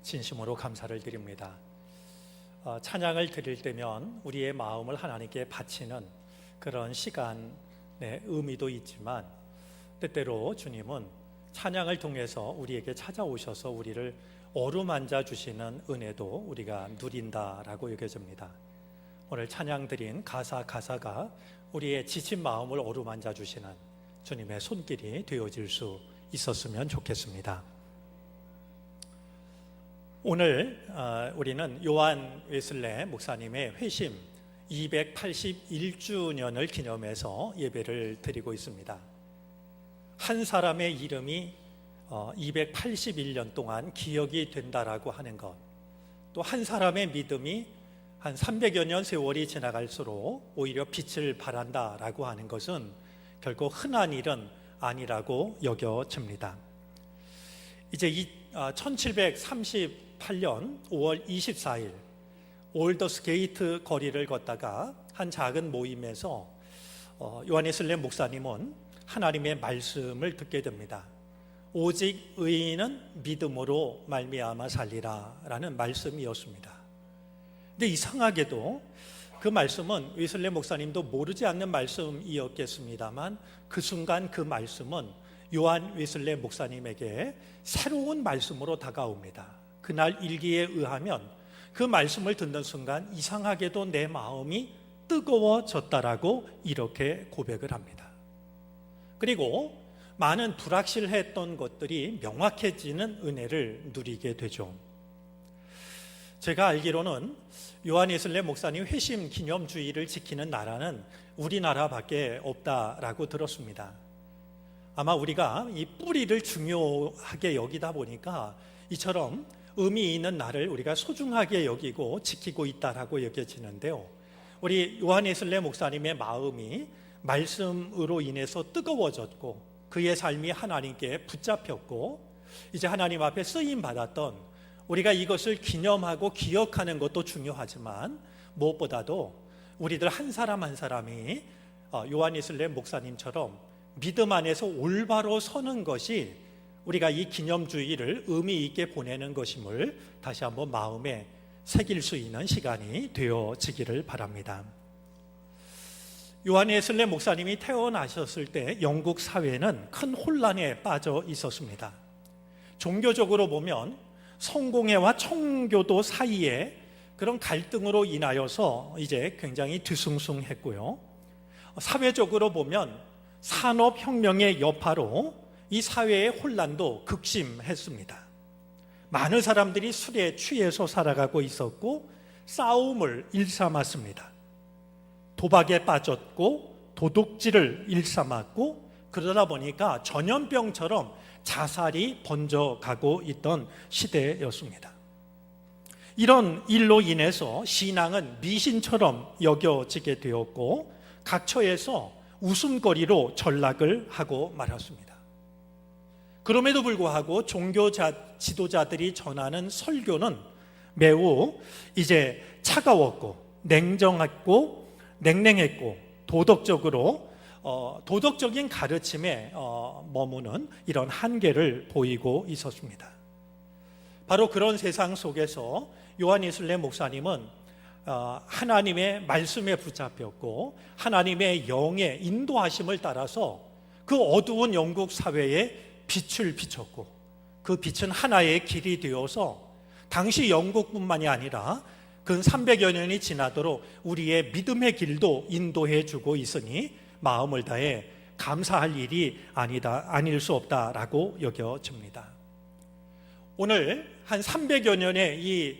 진심으로 감사를 드립니다. 찬양을 드릴 때면 우리의 마음을 하나님께 바치는 그런 시간의 의미도 있지만, 때때로 주님은 찬양을 통해서 우리에게 찾아오셔서 우리를 어루만져 주시는 은혜도 우리가 누린다라고 여겨집니다. 오늘 찬양 드린 가사가 우리의 지친 마음을 어루만져 주시는 주님의 손길이 되어질 수 있었으면 좋겠습니다. 오늘 우리는 요한 웨슬레 목사님의 회심 281주년을 기념해서 예배를 드리고 있습니다. 한 사람의 이름이 281년 동안 기억이 된다라고 하는 것, 또 한 사람의 믿음이 한 300여 년 세월이 지나갈수록 오히려 빛을 발한다라고 하는 것은 결코 흔한 일은 아니라고 여겨집니다. 이제 1738년 5월 24일 올더스 게이트 거리를 걷다가 한 작은 모임에서 요한 웨슬레 목사님은 하나님의 말씀을 듣게 됩니다. 오직 의인은 믿음으로 말미암아 살리라 라는 말씀이었습니다. 근데 이상하게도 그 말씀은 웨슬레 목사님도 모르지 않는 말씀이었겠습니다만, 그 순간 그 말씀은 요한 웨슬레 목사님에게 새로운 말씀으로 다가옵니다. 그날 일기에 의하면 그 말씀을 듣는 순간 이상하게도 내 마음이 뜨거워졌다라고 이렇게 고백을 합니다. 그리고 많은 불확실했던 것들이 명확해지는 은혜를 누리게 되죠. 제가 알기로는 요한 웨슬레 목사님 회심 기념주의를 지키는 나라는 우리나라밖에 없다라고 들었습니다. 아마 우리가 이 뿌리를 중요하게 여기다 보니까 이처럼 의미 있는 날을 우리가 소중하게 여기고 지키고 있다라고 여겨지는데요. 우리 요한 웨슬레 목사님의 마음이 말씀으로 인해서 뜨거워졌고, 그의 삶이 하나님께 붙잡혔고, 이제 하나님 앞에 쓰임 받았던, 우리가 이것을 기념하고 기억하는 것도 중요하지만 무엇보다도 우리들 한 사람 한 사람이 요한 웨슬레 목사님처럼 믿음 안에서 올바로 서는 것이 우리가 이 기념주의를 의미 있게 보내는 것임을 다시 한번 마음에 새길 수 있는 시간이 되어지기를 바랍니다. 요한 웨슬레 목사님이 태어나셨을 때 영국 사회는 큰 혼란에 빠져 있었습니다. 종교적으로 보면 성공회와 청교도 사이에 그런 갈등으로 인하여서 이제 굉장히 뒤숭숭했고요. 사회적으로 보면 산업혁명의 여파로 이 사회의 혼란도 극심했습니다. 많은 사람들이 술에 취해서 살아가고 있었고, 싸움을 일삼았습니다. 도박에 빠졌고 도둑질을 일삼았고, 그러다 보니까 전염병처럼 자살이 번져가고 있던 시대였습니다. 이런 일로 인해서 신앙은 미신처럼 여겨지게 되었고, 각처에서 웃음거리로 전락을 하고 말았습니다. 그럼에도 불구하고 종교 지도자들이 전하는 설교는 매우 이제 차가웠고 냉정했고 냉랭했고 도덕적인 가르침에 머무는 이런 한계를 보이고 있었습니다. 바로 그런 세상 속에서 요한 웨슬레 목사님은 하나님의 말씀에 붙잡혔고 하나님의 영의 인도하심을 따라서 그 어두운 영국 사회에 빛을 비췄고, 그 빛은 하나의 길이 되어서 당시 영국뿐만이 아니라 근 300여 년이 지나도록 우리의 믿음의 길도 인도해 주고 있으니 마음을 다해 감사할 일이 아닐 수 없다라고 여겨집니다. 오늘 한 300여 년의 이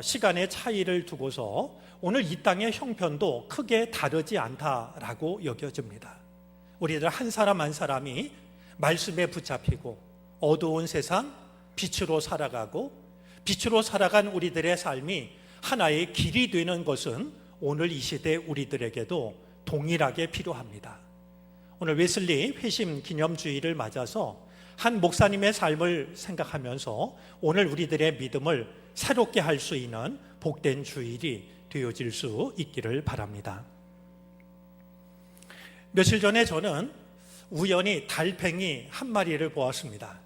시간의 차이를 두고서 오늘 이 땅의 형편도 크게 다르지 않다라고 여겨집니다. 우리들 한 사람 한 사람이 말씀에 붙잡히고 어두운 세상 빛으로 살아가고, 빛으로 살아간 우리들의 삶이 하나의 길이 되는 것은 오늘 이 시대 우리들에게도 동일하게 필요합니다. 오늘 웨슬리 회심 기념주의를 맞아서 한 목사님의 삶을 생각하면서 오늘 우리들의 믿음을 새롭게 할 수 있는 복된 주일이 되어질 수 있기를 바랍니다. 며칠 전에 저는 우연히 달팽이 한 마리를 보았습니다.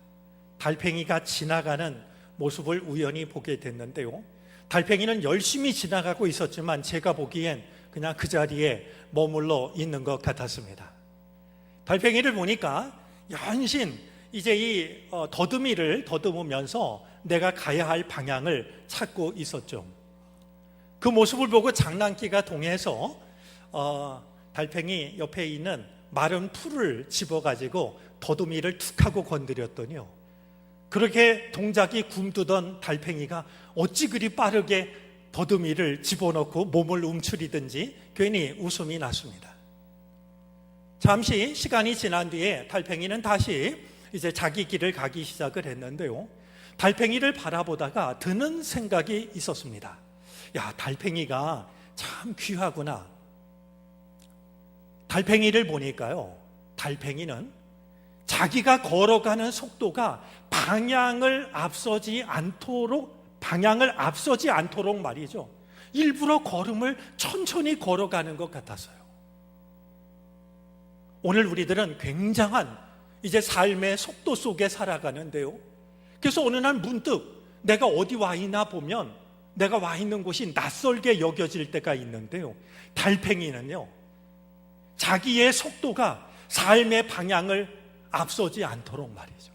달팽이가 지나가는 모습을 우연히 보게 됐는데요. 달팽이는 열심히 지나가고 있었지만 제가 보기엔 그냥 그 자리에 머물러 있는 것 같았습니다. 달팽이를 보니까 연신 이제 이 더듬이를 더듬으면서 내가 가야 할 방향을 찾고 있었죠. 그 모습을 보고 장난기가 동해서 달팽이 옆에 있는 마른 풀을 집어가지고 더듬이를 툭 하고 건드렸더니요, 그렇게 동작이 굼뜨던 달팽이가 어찌 그리 빠르게 더듬이를 집어넣고 몸을 움츠리든지 괜히 웃음이 났습니다. 잠시 시간이 지난 뒤에 달팽이는 다시 이제 자기 길을 가기 시작을 했는데요, 달팽이를 바라보다가 드는 생각이 있었습니다. 야, 달팽이가 참 귀하구나. 달팽이를 보니까요, 달팽이는 자기가 걸어가는 속도가 방향을 앞서지 않도록 말이죠, 일부러 걸음을 천천히 걸어가는 것 같았어요. 오늘 우리들은 굉장한 이제 삶의 속도 속에 살아가는데요, 그래서 어느 날 문득 내가 어디 와 있나 보면 내가 와 있는 곳이 낯설게 여겨질 때가 있는데요, 달팽이는요, 자기의 속도가 삶의 방향을 앞서지 않도록 말이죠,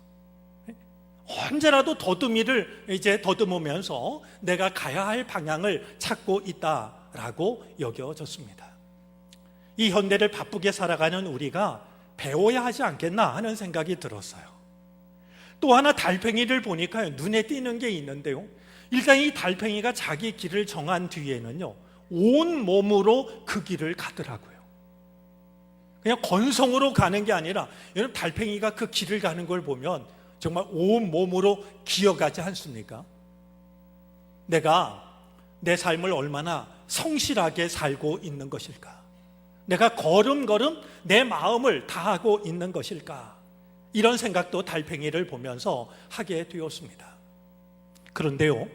언제라도 더듬이를 이제 더듬으면서 내가 가야 할 방향을 찾고 있다라고 여겨졌습니다. 이 현대를 바쁘게 살아가는 우리가 배워야 하지 않겠나 하는 생각이 들었어요. 또 하나 달팽이를 보니까 눈에 띄는 게 있는데요, 일단 이 달팽이가 자기 길을 정한 뒤에는요, 온 몸으로 그 길을 가더라고요. 그냥 건성으로 가는 게 아니라, 여러분, 달팽이가 그 길을 가는 걸 보면 정말 온 몸으로 기어가지 않습니까? 내가 내 삶을 얼마나 성실하게 살고 있는 것일까? 내가 걸음걸음 내 마음을 다하고 있는 것일까? 이런 생각도 달팽이를 보면서 하게 되었습니다. 그런데요,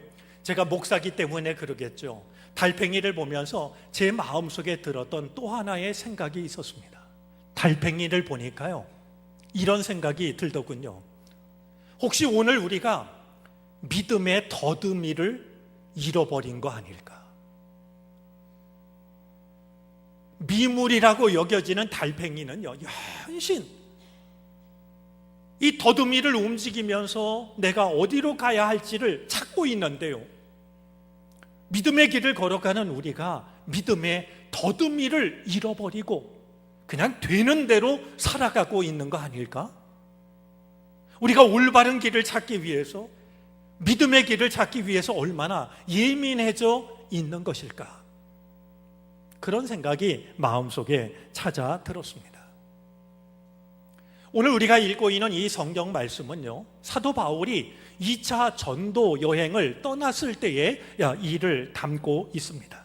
제가 목사기 때문에 그러겠죠, 달팽이를 보면서 제 마음속에 들었던 또 하나의 생각이 있었습니다. 달팽이를 보니까요, 이런 생각이 들더군요. 혹시 오늘 우리가 믿음의 더듬이를 잃어버린 거 아닐까? 미물이라고 여겨지는 달팽이는요, 연신 이 더듬이를 움직이면서 내가 어디로 가야 할지를 찾고 있는데요, 믿음의 길을 걸어가는 우리가 믿음의 더듬이를 잃어버리고 그냥 되는 대로 살아가고 있는 거 아닐까? 우리가 올바른 길을 찾기 위해서, 믿음의 길을 찾기 위해서 얼마나 예민해져 있는 것일까? 그런 생각이 마음속에 찾아 들었습니다. 오늘 우리가 읽고 있는 이 성경 말씀은요, 사도 바울이 2차 전도 여행을 떠났을 때의 일을 담고 있습니다.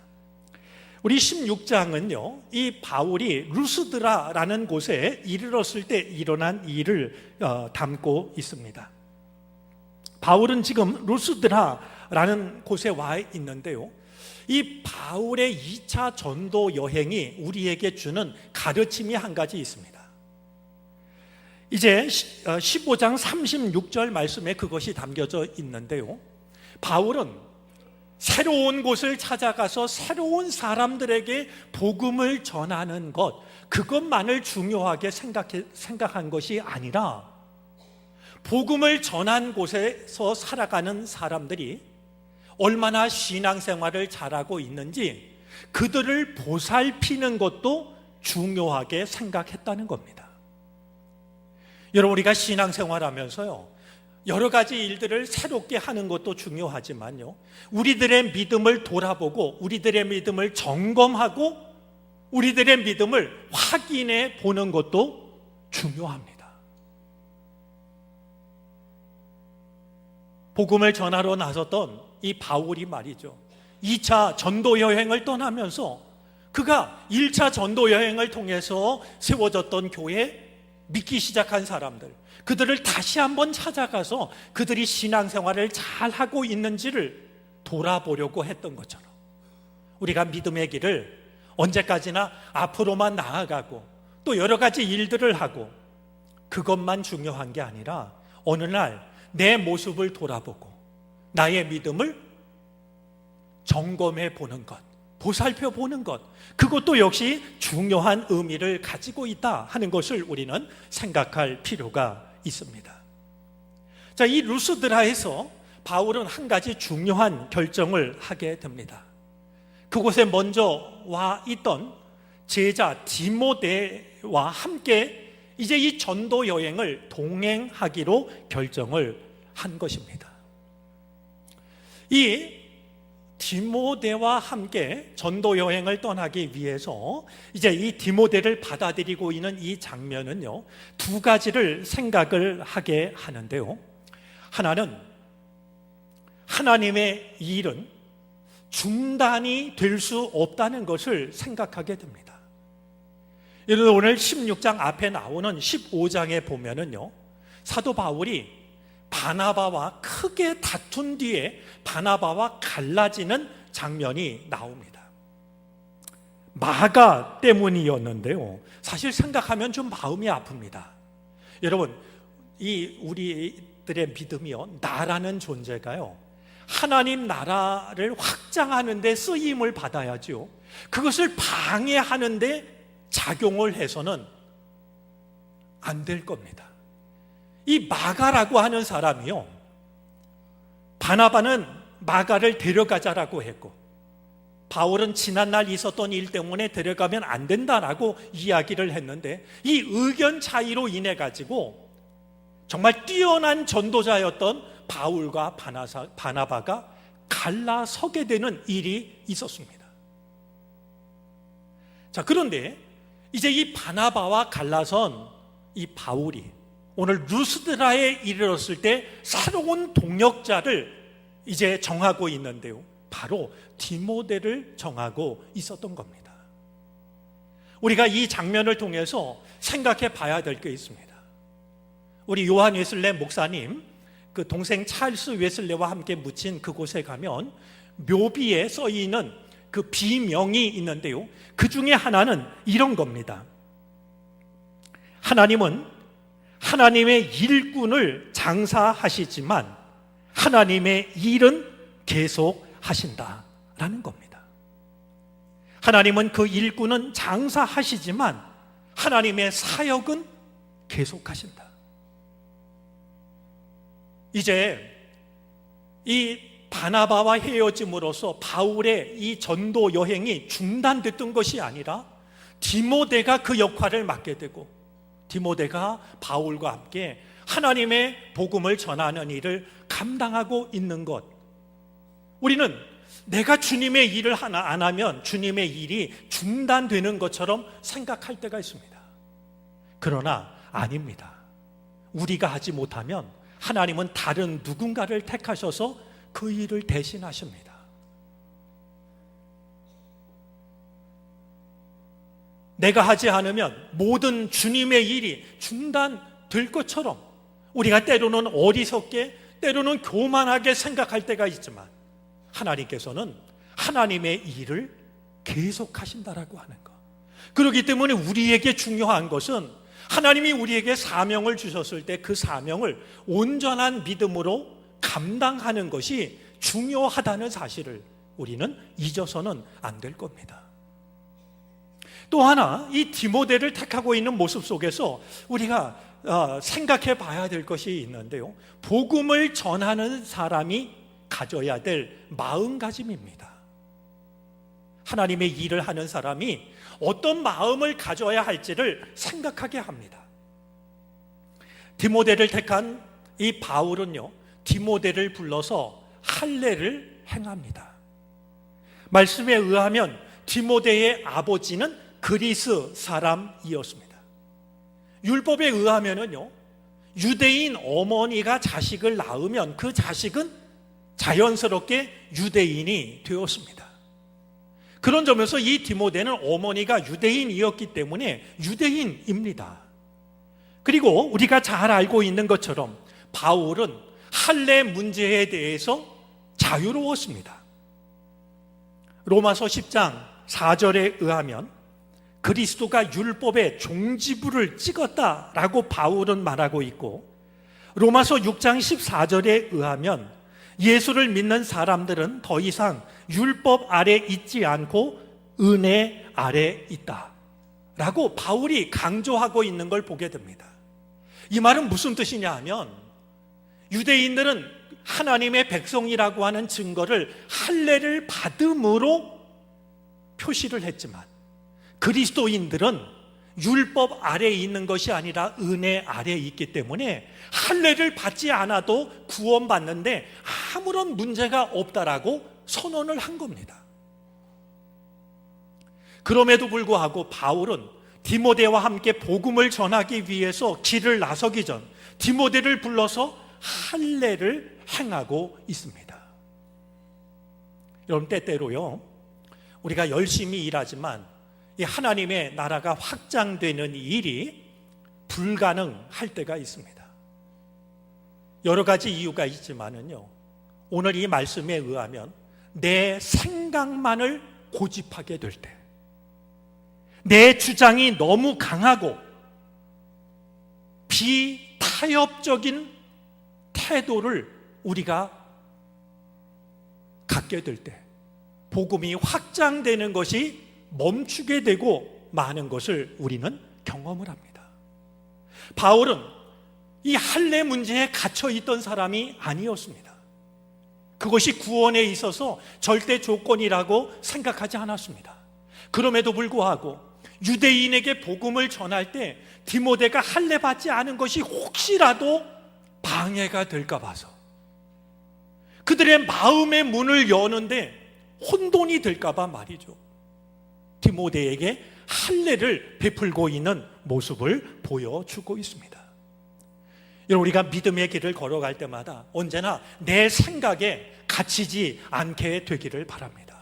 우리 16장은요, 이 바울이 루스드라라는 곳에 이르렀을 때 일어난 일을 담고 있습니다. 바울은 지금 루스드라라는 곳에 와 있는데요, 이 바울의 2차 전도 여행이 우리에게 주는 가르침이 한 가지 있습니다. 이제 15장 36절 말씀에 그것이 담겨져 있는데요, 바울은 새로운 곳을 찾아가서 새로운 사람들에게 복음을 전하는 것, 그것만을 중요하게 생각한 것이 아니라, 복음을 전한 곳에서 살아가는 사람들이 얼마나 신앙생활을 잘하고 있는지 그들을 보살피는 것도 중요하게 생각했다는 겁니다. 여러분, 우리가 신앙생활하면서요, 여러 가지 일들을 새롭게 하는 것도 중요하지만요, 우리들의 믿음을 돌아보고 우리들의 믿음을 점검하고 우리들의 믿음을 확인해 보는 것도 중요합니다. 복음을 전하러 나섰던 이 바울이 말이죠, 2차 전도 여행을 떠나면서 그가 1차 전도 여행을 통해서 세워졌던 교회, 믿기 시작한 사람들, 그들을 다시 한번 찾아가서 그들이 신앙생활을 잘하고 있는지를 돌아보려고 했던 것처럼, 우리가 믿음의 길을 언제까지나 앞으로만 나아가고 또 여러 가지 일들을 하고 그것만 중요한 게 아니라 어느 날 내 모습을 돌아보고 나의 믿음을 점검해 보는 것, 보살펴 보는 것, 그것도 역시 중요한 의미를 가지고 있다 하는 것을 우리는 생각할 필요가 있습니다. 자, 이 루스드라에서 바울은 한 가지 중요한 결정을 하게 됩니다. 그곳에 먼저 와 있던 제자 디모데와 함께 이제 이 전도 여행을 동행하기로 결정을 한 것입니다. 이 디모데와 함께 전도 여행을 떠나기 위해서 이제 이 디모데를 받아들이고 있는 이 장면은요, 두 가지를 생각을 하게 하는데요. 하나는 하나님의 일은 중단이 될 수 없다는 것을 생각하게 됩니다. 여러분, 오늘 16장 앞에 나오는 15장에 보면은요, 사도 바울이 바나바와 크게 다툰 뒤에 바나바와 갈라지는 장면이 나옵니다. 마가 때문이었는데요, 사실 생각하면 좀 마음이 아픕니다. 여러분, 이 우리들의 믿음이요, 나라는 존재가요, 하나님 나라를 확장하는 데 쓰임을 받아야죠. 그것을 방해하는 데 작용을 해서는 안 될 겁니다. 이 마가라고 하는 사람이요, 바나바는 마가를 데려가자라고 했고, 바울은 지난날 있었던 일 때문에 데려가면 안 된다라고 이야기를 했는데, 이 의견 차이로 인해 가지고 정말 뛰어난 전도자였던 바울과 바나바가 갈라서게 되는 일이 있었습니다. 자, 그런데 이제 이 바나바와 갈라선 이 바울이 오늘 루스드라에 이르렀을 때 새로운 동역자를 이제 정하고 있는데요, 바로 디모데를 정하고 있었던 겁니다. 우리가 이 장면을 통해서 생각해 봐야 될 게 있습니다. 우리 요한 웨슬레 목사님, 그 동생 찰스 웨슬레와 함께 묻힌 그곳에 가면 묘비에 써 있는 그 비명이 있는데요, 그 중에 하나는 이런 겁니다. 하나님은 하나님의 일꾼을 장사하시지만 하나님의 일은 계속 하신다라는 겁니다. 하나님은 그 일꾼은 장사하시지만 하나님의 사역은 계속하신다. 이제 이 바나바와 헤어짐으로써 바울의 이 전도 여행이 중단됐던 것이 아니라 디모데가 그 역할을 맡게 되고, 디모데가 바울과 함께 하나님의 복음을 전하는 일을 감당하고 있는 것, 우리는 내가 주님의 일을 안 하면 주님의 일이 중단되는 것처럼 생각할 때가 있습니다. 그러나 아닙니다. 우리가 하지 못하면 하나님은 다른 누군가를 택하셔서 그 일을 대신하십니다. 내가 하지 않으면 모든 주님의 일이 중단될 것처럼 우리가 때로는 어리석게, 때로는 교만하게 생각할 때가 있지만, 하나님께서는 하나님의 일을 계속하신다라고 하는 것. 그렇기 때문에 우리에게 중요한 것은 하나님이 우리에게 사명을 주셨을 때 그 사명을 온전한 믿음으로 감당하는 것이 중요하다는 사실을 우리는 잊어서는 안 될 겁니다. 또 하나, 이 디모데를 택하고 있는 모습 속에서 우리가 생각해 봐야 될 것이 있는데요, 복음을 전하는 사람이 가져야 될 마음가짐입니다. 하나님의 일을 하는 사람이 어떤 마음을 가져야 할지를 생각하게 합니다. 디모데를 택한 이 바울은요, 디모데를 불러서 할례를 행합니다. 말씀에 의하면 디모데의 아버지는 그리스 사람이었습니다. 율법에 의하면은요, 유대인 어머니가 자식을 낳으면 그 자식은 자연스럽게 유대인이 되었습니다. 그런 점에서 이 디모데는 어머니가 유대인이었기 때문에 유대인입니다. 그리고 우리가 잘 알고 있는 것처럼 바울은 할례 문제에 대해서 자유로웠습니다. 로마서 10장 4절에 의하면 그리스도가 율법의 종지부를 찍었다라고 바울은 말하고 있고, 로마서 6장 14절에 의하면 예수를 믿는 사람들은 더 이상 율법 아래 있지 않고 은혜 아래 있다 라고 바울이 강조하고 있는 걸 보게 됩니다. 이 말은 무슨 뜻이냐 하면, 유대인들은 하나님의 백성이라고 하는 증거를 할례를 받음으로 표시를 했지만, 그리스도인들은 율법 아래에 있는 것이 아니라 은혜 아래에 있기 때문에 할례를 받지 않아도 구원받는데 아무런 문제가 없다라고 선언을 한 겁니다. 그럼에도 불구하고 바울은 디모데와 함께 복음을 전하기 위해서 길을 나서기 전 디모데를 불러서 할례를 행하고 있습니다. 여러분, 때때로요, 우리가 열심히 일하지만 이 하나님의 나라가 확장되는 일이 불가능할 때가 있습니다. 여러 가지 이유가 있지만은요, 오늘 이 말씀에 의하면 내 생각만을 고집하게 될 때, 내 주장이 너무 강하고 비타협적인 태도를 우리가 갖게 될 때, 복음이 확장되는 것이 멈추게 되고 마는 것을 우리는 경험을 합니다. 바울은 이 할례 문제에 갇혀 있던 사람이 아니었습니다. 그것이 구원에 있어서 절대 조건이라고 생각하지 않았습니다. 그럼에도 불구하고 유대인에게 복음을 전할 때 디모데가 할례 받지 않은 것이 혹시라도 방해가 될까 봐서, 그들의 마음의 문을 여는데 혼돈이 될까 봐 말이죠, 디모데에게 할례를 베풀고 있는 모습을 보여주고 있습니다. 여러분, 우리가 믿음의 길을 걸어갈 때마다 언제나 내 생각에 갇히지 않게 되기를 바랍니다.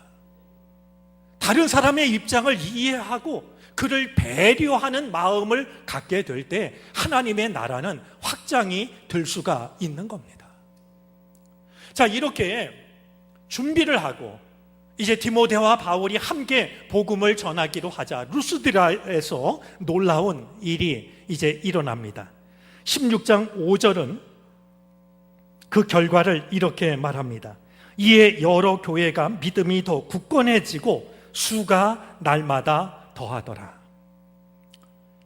다른 사람의 입장을 이해하고 그를 배려하는 마음을 갖게 될 때 하나님의 나라는 확장이 될 수가 있는 겁니다. 자, 이렇게 준비를 하고 이제 디모데와 바울이 함께 복음을 전하기로 하자 루스드라에서 놀라운 일이 이제 일어납니다. 16장 5절은 그 결과를 이렇게 말합니다. 이에 여러 교회가 믿음이 더 굳건해지고 수가 날마다 더하더라.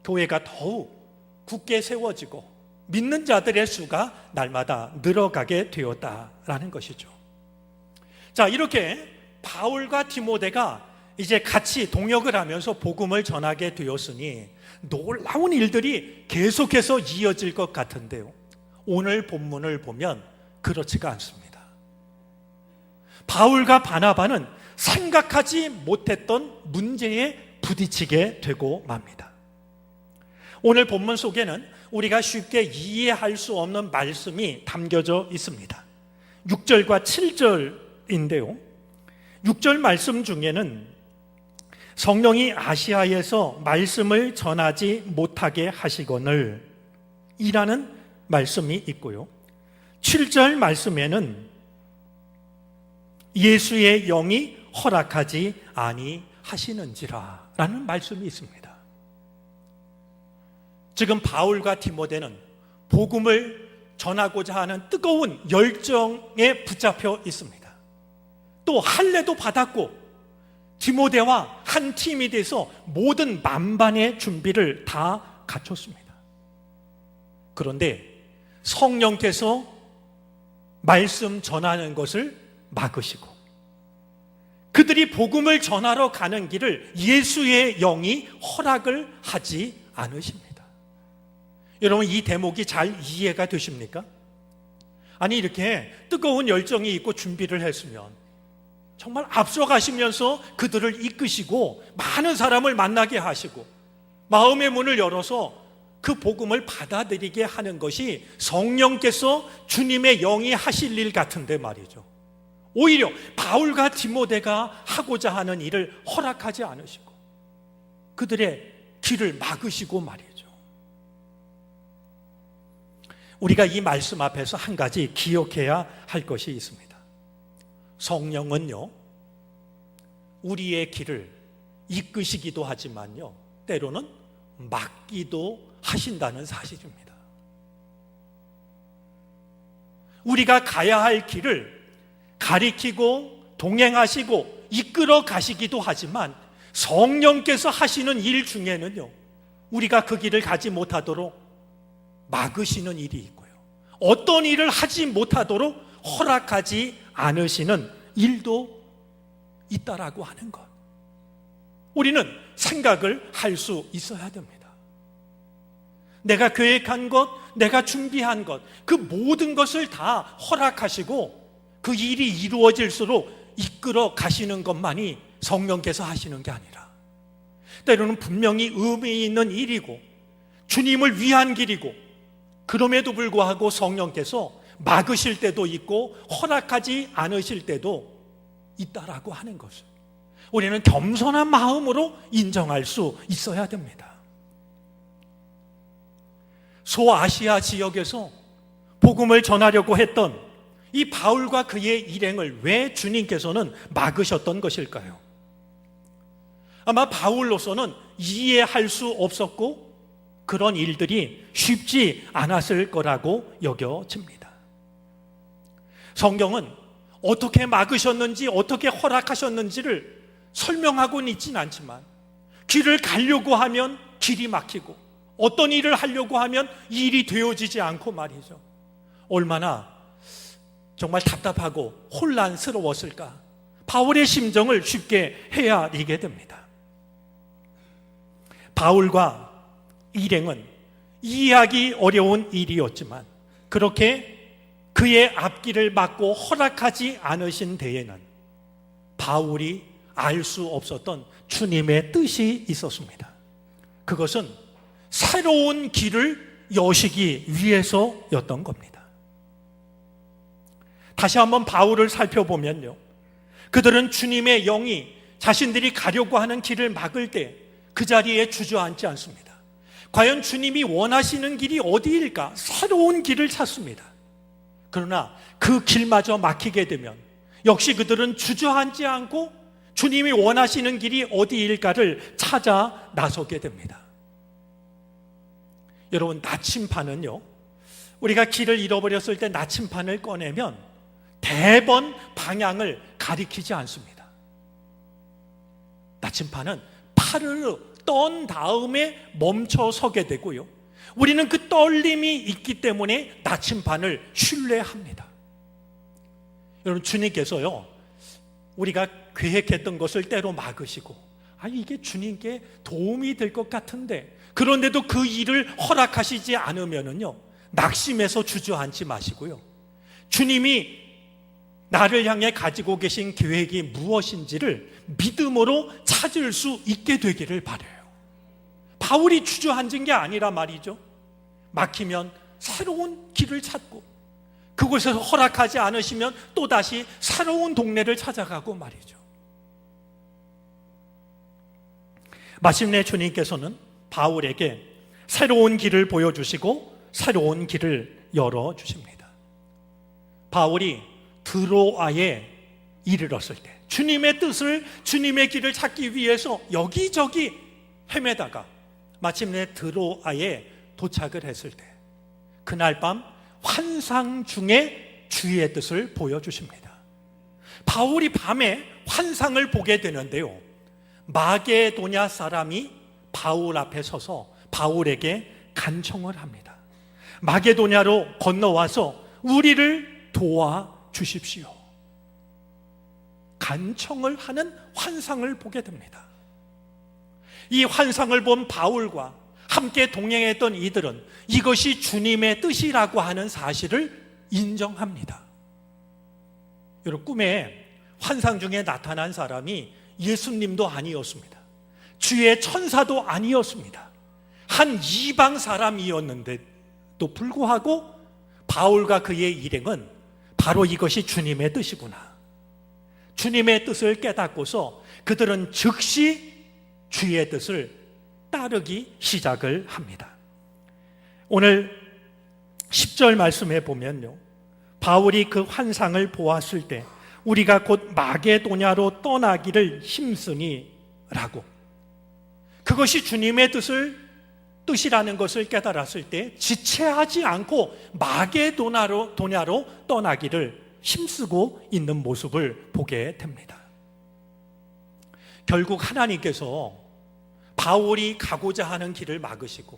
교회가 더욱 굳게 세워지고 믿는 자들의 수가 날마다 늘어가게 되었다라는 것이죠. 자, 이렇게 바울과 디모데가 이제 같이 동역을 하면서 복음을 전하게 되었으니 놀라운 일들이 계속해서 이어질 것 같은데요, 오늘 본문을 보면 그렇지가 않습니다. 바울과 바나바는 생각하지 못했던 문제에 부딪히게 되고 맙니다. 오늘 본문 속에는 우리가 쉽게 이해할 수 없는 말씀이 담겨져 있습니다. 6절과 7절인데요, 6절 말씀 중에는 성령이 아시아에서 말씀을 전하지 못하게 하시거늘 이라는 말씀이 있고요, 7절 말씀에는 예수의 영이 허락하지 아니하시는지라 라는 말씀이 있습니다. 지금 바울과 디모데는 복음을 전하고자 하는 뜨거운 열정에 붙잡혀 있습니다. 또 할례도 받았고 디모데와 한 팀이 돼서 모든 만반의 준비를 다 갖췄습니다. 그런데 성령께서 말씀 전하는 것을 막으시고 그들이 복음을 전하러 가는 길을 예수의 영이 허락을 하지 않으십니다. 여러분, 이 대목이 잘 이해가 되십니까? 아니, 이렇게 뜨거운 열정이 있고 준비를 했으면 정말 앞서가시면서 그들을 이끄시고 많은 사람을 만나게 하시고 마음의 문을 열어서 그 복음을 받아들이게 하는 것이 성령께서 주님의 영이 하실 일 같은데 말이죠. 오히려 바울과 디모데가 하고자 하는 일을 허락하지 않으시고 그들의 길을 막으시고 말이죠. 우리가 이 말씀 앞에서 한 가지 기억해야 할 것이 있습니다. 성령은요, 우리의 길을 이끄시기도 하지만요, 때로는 막기도 하신다는 사실입니다. 우리가 가야 할 길을 가리키고 동행하시고 이끌어 가시기도 하지만 성령께서 하시는 일 중에는요, 우리가 그 길을 가지 못하도록 막으시는 일이 있고요, 어떤 일을 하지 못하도록 허락하지 않으시는 일도 있다라고 하는 것, 우리는 생각을 할 수 있어야 됩니다. 내가 계획한 것, 내가 준비한 것, 그 모든 것을 다 허락하시고 그 일이 이루어질수록 이끌어 가시는 것만이 성령께서 하시는 게 아니라, 때로는 분명히 의미 있는 일이고 주님을 위한 길이고, 그럼에도 불구하고 성령께서 막으실 때도 있고 허락하지 않으실 때도 있다라고 하는 것을 우리는 겸손한 마음으로 인정할 수 있어야 됩니다. 소아시아 지역에서 복음을 전하려고 했던 이 바울과 그의 일행을 왜 주님께서는 막으셨던 것일까요? 아마 바울로서는 이해할 수 없었고 그런 일들이 쉽지 않았을 거라고 여겨집니다. 성경은 어떻게 막으셨는지, 어떻게 허락하셨는지를 설명하고는 있진 않지만, 길을 가려고 하면 길이 막히고 어떤 일을 하려고 하면 일이 되어지지 않고 말이죠, 얼마나 정말 답답하고 혼란스러웠을까, 바울의 심정을 쉽게 헤아리게 됩니다. 바울과 일행은 이해하기 어려운 일이었지만 그렇게 그의 앞길을 막고 허락하지 않으신 데에는 바울이 알 수 없었던 주님의 뜻이 있었습니다. 그것은 새로운 길을 여시기 위해서였던 겁니다. 다시 한번 바울을 살펴보면요, 그들은 주님의 영이 자신들이 가려고 하는 길을 막을 때 그 자리에 주저앉지 않습니다. 과연 주님이 원하시는 길이 어디일까? 새로운 길을 찾습니다. 그러나 그 길마저 막히게 되면 역시 그들은 주저앉지 않고 주님이 원하시는 길이 어디일까를 찾아 나서게 됩니다. 여러분, 나침반은요, 우리가 길을 잃어버렸을 때 나침반을 꺼내면 대번 방향을 가리키지 않습니다. 나침반은 팔을 떤 다음에 멈춰 서게 되고요, 우리는 그 떨림이 있기 때문에 나침반을 신뢰합니다. 여러분, 주님께서요, 우리가 계획했던 것을 때로 막으시고, 이게 주님께 도움이 될 것 같은데, 그런데도 그 일을 허락하시지 않으면은요, 낙심해서 주저앉지 마시고요, 주님이 나를 향해 가지고 계신 계획이 무엇인지를 믿음으로 찾을 수 있게 되기를 바라요. 바울이 주저앉은 게 아니라 말이죠, 막히면 새로운 길을 찾고 그곳에서 허락하지 않으시면 또다시 새로운 동네를 찾아가고 말이죠. 마침내 주님께서는 바울에게 새로운 길을 보여주시고 새로운 길을 열어주십니다. 바울이 드로아에 이르렀을 때, 주님의 뜻을, 주님의 길을 찾기 위해서 여기저기 헤매다가 마침내 드로아에 도착을 했을 때, 그날 밤 환상 중에 주의 뜻을 보여주십니다. 바울이 밤에 환상을 보게 되는데요, 마게도냐 사람이 바울 앞에 서서 바울에게 간청을 합니다. 마게도냐로 건너와서 우리를 도와주십시오. 간청을 하는 환상을 보게 됩니다. 이 환상을 본 바울과 함께 동행했던 이들은 이것이 주님의 뜻이라고 하는 사실을 인정합니다. 여러분, 꿈에 환상 중에 나타난 사람이 예수님도 아니었습니다. 주의 천사도 아니었습니다. 한 이방 사람이었는데도 불구하고 바울과 그의 일행은 바로 이것이 주님의 뜻이구나, 주님의 뜻을 깨닫고서 그들은 즉시 주의 뜻을 따르기 시작을 합니다. 오늘 10절 말씀에 보면요, 바울이 그 환상을 보았을 때 우리가 곧 마게도냐로 떠나기를 힘쓰니 라고, 그것이 주님의 뜻이라는 것을 깨달았을 때 지체하지 않고 마게도냐로 떠나기를 힘쓰고 있는 모습을 보게 됩니다. 결국 하나님께서 바울이 가고자 하는 길을 막으시고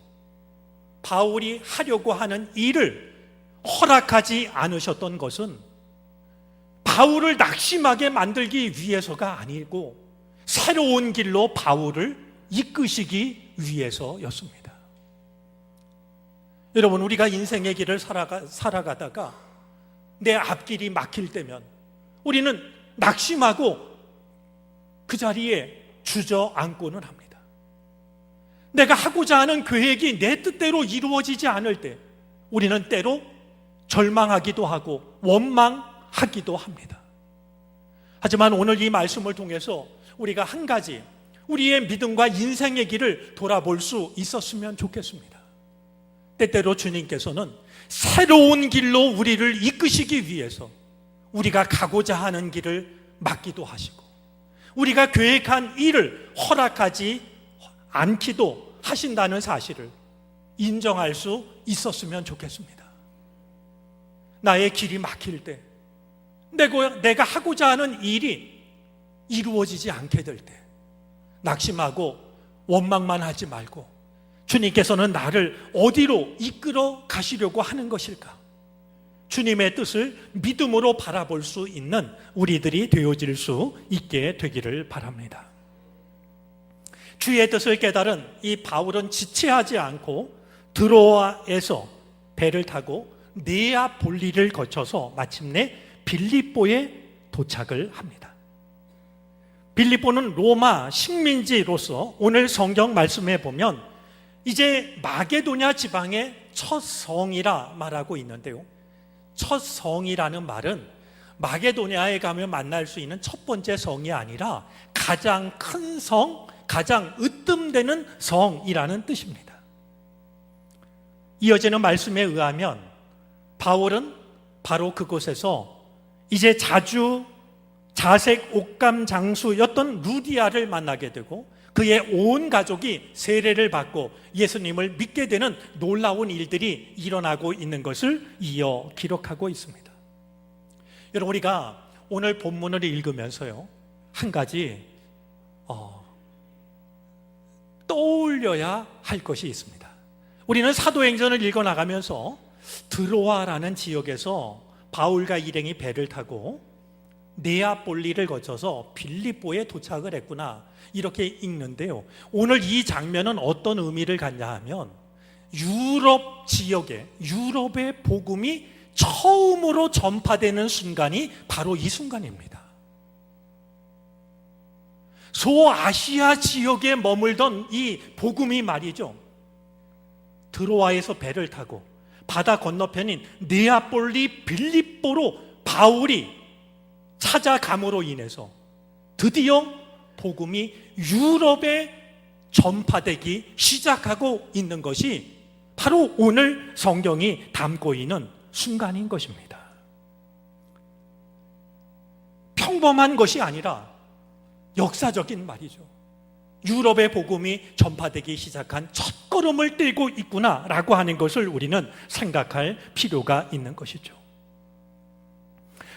바울이 하려고 하는 일을 허락하지 않으셨던 것은 바울을 낙심하게 만들기 위해서가 아니고 새로운 길로 바울을 이끄시기 위해서였습니다. 여러분, 우리가 인생의 길을 살아가다가 내 앞길이 막힐 때면 우리는 낙심하고 그 자리에 주저앉고는 합니다. 내가 하고자 하는 계획이 내 뜻대로 이루어지지 않을 때 우리는 때로 절망하기도 하고 원망하기도 합니다. 하지만 오늘 이 말씀을 통해서 우리가 한 가지 우리의 믿음과 인생의 길을 돌아볼 수 있었으면 좋겠습니다. 때때로 주님께서는 새로운 길로 우리를 이끄시기 위해서 우리가 가고자 하는 길을 막기도 하시고 우리가 계획한 일을 허락하지 않기도 하신다는 사실을 인정할 수 있었으면 좋겠습니다. 나의 길이 막힐 때, 내가 하고자 하는 일이 이루어지지 않게 될 때 낙심하고 원망만 하지 말고 주님께서는 나를 어디로 이끌어 가시려고 하는 것일까? 주님의 뜻을 믿음으로 바라볼 수 있는 우리들이 되어질 수 있게 되기를 바랍니다. 주의 뜻을 깨달은 이 바울은 지체하지 않고 드로아에서 배를 타고 네아폴리를 거쳐서 마침내 빌립보에 도착을 합니다. 빌립보는 로마 식민지로서 오늘 성경 말씀에 보면 이제 마게도냐 지방의 첫 성이라 말하고 있는데요, 첫 성이라는 말은 마게도냐에 가면 만날 수 있는 첫 번째 성이 아니라 가장 큰 성, 가장 으뜸되는 성이라는 뜻입니다. 이어지는 말씀에 의하면 바울은 바로 그곳에서 이제 자주 자색 옥감 장수였던 루디아를 만나게 되고 그의 온 가족이 세례를 받고 예수님을 믿게 되는 놀라운 일들이 일어나고 있는 것을 이어 기록하고 있습니다. 여러분, 우리가 오늘 본문을 읽으면서요, 한 가지 떠올려야 할 것이 있습니다. 우리는 사도행전을 읽어나가면서 드로아라는 지역에서 바울과 일행이 배를 타고 네아폴리를 거쳐서 빌립보에 도착을 했구나, 이렇게 읽는데요, 오늘 이 장면은 어떤 의미를 갖냐 하면 유럽 지역에, 유럽의 복음이 처음으로 전파되는 순간이 바로 이 순간입니다. 소아시아 지역에 머물던 이 복음이 말이죠, 드로아에서 배를 타고 바다 건너편인 네아폴리 빌립보로 바울이 찾아감으로 인해서 드디어 복음이 유럽에 전파되기 시작하고 있는 것이 바로 오늘 성경이 담고 있는 순간인 것입니다. 평범한 것이 아니라 역사적인 말이죠. 유럽의 복음이 전파되기 시작한 첫걸음을 떼고 있구나라고 하는 것을 우리는 생각할 필요가 있는 것이죠.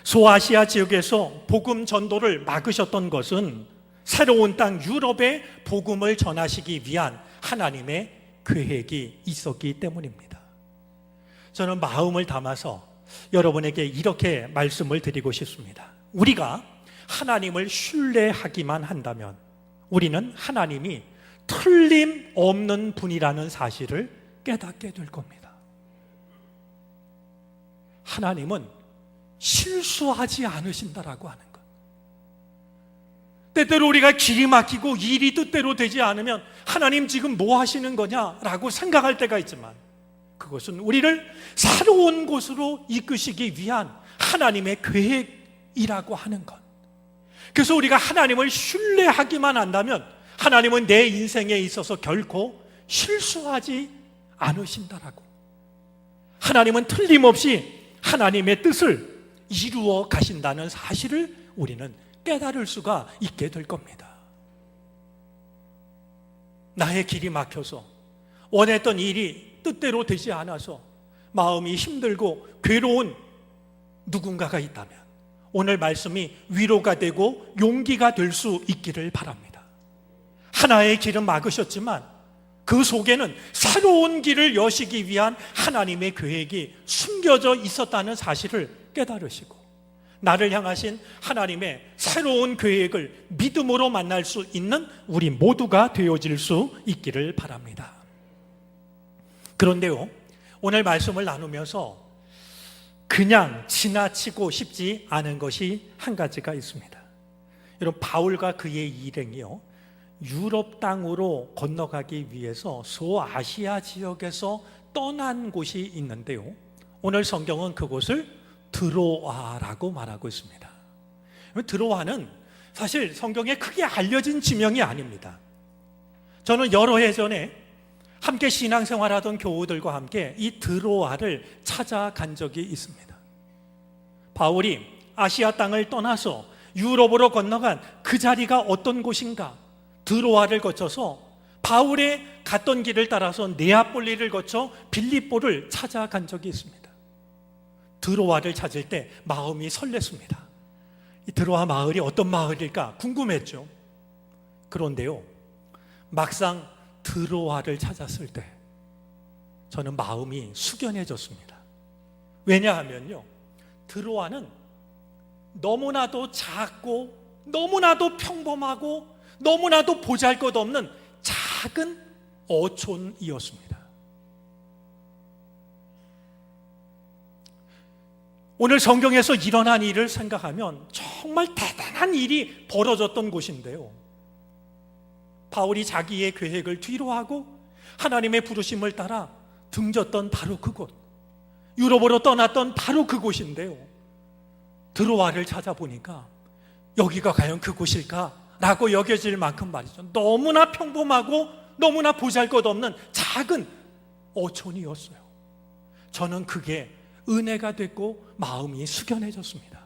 소아시아 지역에서 복음 전도를 막으셨던 것은 새로운 땅 유럽에 복음을 전하시기 위한 하나님의 계획이 있었기 때문입니다. 저는 마음을 담아서 여러분에게 이렇게 말씀을 드리고 싶습니다. 우리가 하나님을 신뢰하기만 한다면 우리는 하나님이 틀림없는 분이라는 사실을 깨닫게 될 겁니다. 하나님은 실수하지 않으신다라고 하는 것. 때때로 우리가 길이 막히고 일이 뜻대로 되지 않으면 하나님 지금 뭐 하시는 거냐라고 생각할 때가 있지만 그것은 우리를 새로운 곳으로 이끄시기 위한 하나님의 계획이라고 하는 것. 그래서 우리가 하나님을 신뢰하기만 한다면 하나님은 내 인생에 있어서 결코 실수하지 않으신다라고, 하나님은 틀림없이 하나님의 뜻을 이루어 가신다는 사실을 우리는 깨달을 수가 있게 될 겁니다. 나의 길이 막혀서 원했던 일이 뜻대로 되지 않아서 마음이 힘들고 괴로운 누군가가 있다면 오늘 말씀이 위로가 되고 용기가 될 수 있기를 바랍니다. 하나의 길은 막으셨지만 그 속에는 새로운 길을 여시기 위한 하나님의 계획이 숨겨져 있었다는 사실을 깨달으시고 나를 향하신 하나님의 새로운 계획을 믿음으로 만날 수 있는 우리 모두가 되어질 수 있기를 바랍니다. 그런데요, 오늘 말씀을 나누면서 그냥 지나치고 싶지 않은 것이 한 가지가 있습니다. 여러분, 바울과 그의 일행이요, 유럽 땅으로 건너가기 위해서 소아시아 지역에서 떠난 곳이 있는데요, 오늘 성경은 그곳을 드로아라고 말하고 있습니다. 드로아는 사실 성경에 크게 알려진 지명이 아닙니다. 저는 여러 해 전에 함께 신앙생활하던 교우들과 함께 이 드로아를 찾아간 적이 있습니다. 바울이 아시아 땅을 떠나서 유럽으로 건너간 그 자리가 어떤 곳인가? 드로아를 거쳐서 바울의 갔던 길을 따라서 네아폴리를 거쳐 빌립보를 찾아간 적이 있습니다. 드로아를 찾을 때 마음이 설렜습니다. 이 드로아 마을이 어떤 마을일까 궁금했죠. 그런데요, 막상 드로아를 찾았을 때 저는 마음이 숙연해졌습니다. 왜냐하면요, 드로아는 너무나도 작고 너무나도 평범하고 너무나도 보잘것없는 작은 어촌이었습니다. 오늘 성경에서 일어난 일을 생각하면 정말 대단한 일이 벌어졌던 곳인데요, 바울이 자기의 계획을 뒤로하고 하나님의 부르심을 따라 등졌던 바로 그곳, 유럽으로 떠났던 바로 그곳인데요, 드로아를 찾아보니까 여기가 과연 그곳일까? 라고 여겨질 만큼 말이죠, 너무나 평범하고 너무나 보잘것없는 작은 어촌이었어요. 저는 그게 은혜가 됐고 마음이 숙연해졌습니다.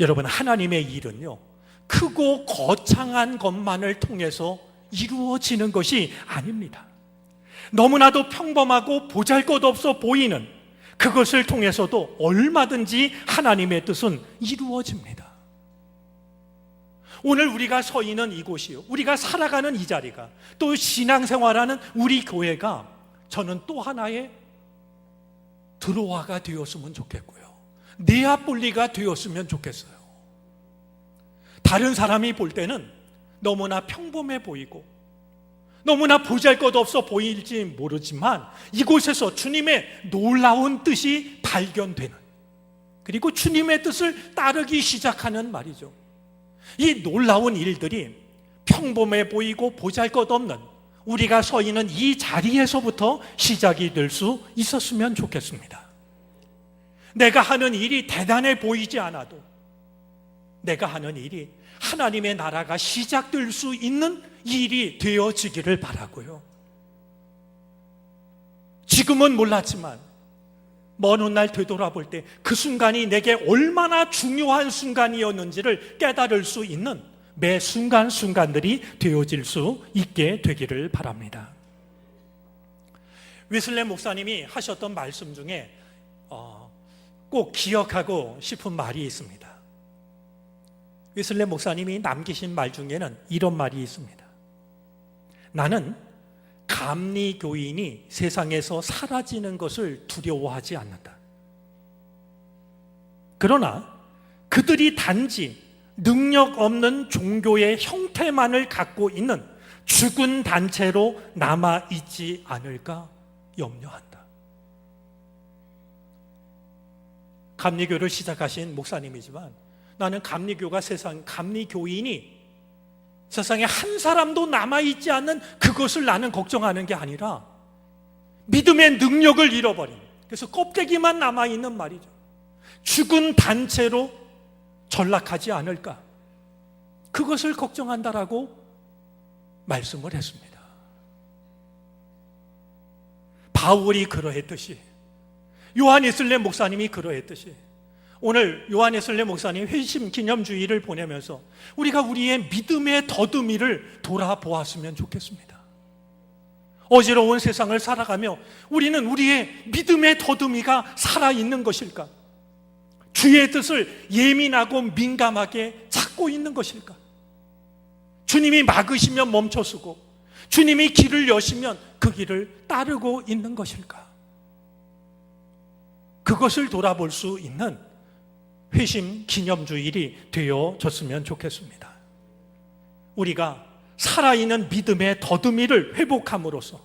여러분, 하나님의 일은요, 크고 거창한 것만을 통해서 이루어지는 것이 아닙니다. 너무나도 평범하고 보잘것없어 보이는 그것을 통해서도 얼마든지 하나님의 뜻은 이루어집니다. 오늘 우리가 서 있는 이곳이요, 우리가 살아가는 이 자리가, 또 신앙생활하는 우리 교회가 저는 또 하나의 드로아가 되었으면 좋겠고요, 네아폴리가 되었으면 좋겠어요. 다른 사람이 볼 때는 너무나 평범해 보이고 너무나 보잘것없어 보일지 모르지만 이곳에서 주님의 놀라운 뜻이 발견되는, 그리고 주님의 뜻을 따르기 시작하는 말이죠. 이 놀라운 일들이 평범해 보이고 보잘것없는 우리가 서 있는 이 자리에서부터 시작이 될 수 있었으면 좋겠습니다. 내가 하는 일이 대단해 보이지 않아도 내가 하는 일이 하나님의 나라가 시작될 수 있는 일이 되어지기를 바라고요, 지금은 몰랐지만 먼 훗날 되돌아볼 때 그 순간이 내게 얼마나 중요한 순간이었는지를 깨달을 수 있는 매 순간순간들이 되어질 수 있게 되기를 바랍니다. 웨슬레 목사님이 하셨던 말씀 중에 꼭 기억하고 싶은 말이 있습니다. 웨슬레 목사님이 남기신 말 중에는 이런 말이 있습니다. 나는 감리교인이 세상에서 사라지는 것을 두려워하지 않는다. 그러나 그들이 단지 능력 없는 종교의 형태만을 갖고 있는 죽은 단체로 남아있지 않을까 염려한다. 감리교를 시작하신 목사님이지만 나는 감리교인이 세상에 한 사람도 남아있지 않는 그것을 나는 걱정하는 게 아니라 믿음의 능력을 잃어버린, 그래서 껍데기만 남아있는 말이죠, 죽은 단체로 전락하지 않을까, 그것을 걱정한다라고 말씀을 했습니다. 바울이 그러했듯이, 요한 웨슬레 목사님이 그러했듯이, 오늘 요한 웨슬레 목사님 회심 기념주의를 보내면서 우리가 우리의 믿음의 더듬이를 돌아보았으면 좋겠습니다. 어지러운 세상을 살아가며 우리는 우리의 믿음의 더듬이가 살아있는 것일까? 주의 뜻을 예민하고 민감하게 찾고 있는 것일까? 주님이 막으시면 멈춰서고 주님이 길을 여시면 그 길을 따르고 있는 것일까? 그것을 돌아볼 수 있는 회심 기념주일이 되어졌으면 좋겠습니다. 우리가 살아있는 믿음의 더듬이를 회복함으로써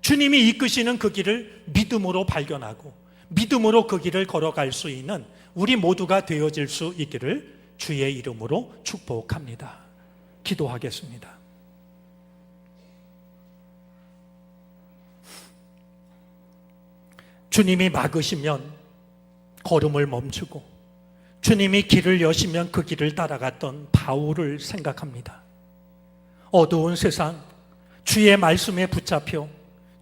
주님이 이끄시는 그 길을 믿음으로 발견하고 믿음으로 그 길을 걸어갈 수 있는 우리 모두가 되어질 수 있기를 주의 이름으로 축복합니다. 기도하겠습니다. 주님이 막으시면 걸음을 멈추고 주님이 길을 여시면 그 길을 따라갔던 바울을 생각합니다. 어두운 세상, 주의 말씀에 붙잡혀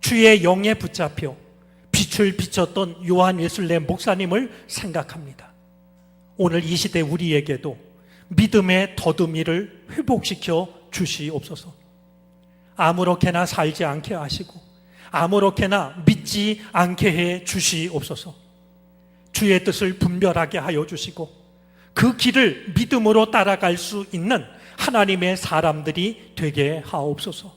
주의 영에 붙잡혀 빛을 비췄던 요한 웨슬레 목사님을 생각합니다. 오늘 이 시대 우리에게도 믿음의 더듬이를 회복시켜 주시옵소서. 아무렇게나 살지 않게 하시고 아무렇게나 믿지 않게 해 주시옵소서. 주의 뜻을 분별하게 하여 주시고 그 길을 믿음으로 따라갈 수 있는 하나님의 사람들이 되게 하옵소서.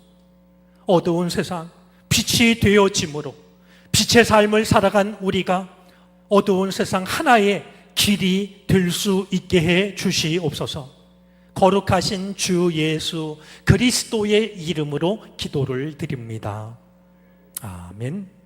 어두운 세상 빛이 되어짐으로 빛의 삶을 살아간 우리가 어두운 세상 하나의 길이 될 수 있게 해 주시옵소서. 거룩하신 주 예수 그리스도의 이름으로 기도를 드립니다. 아멘.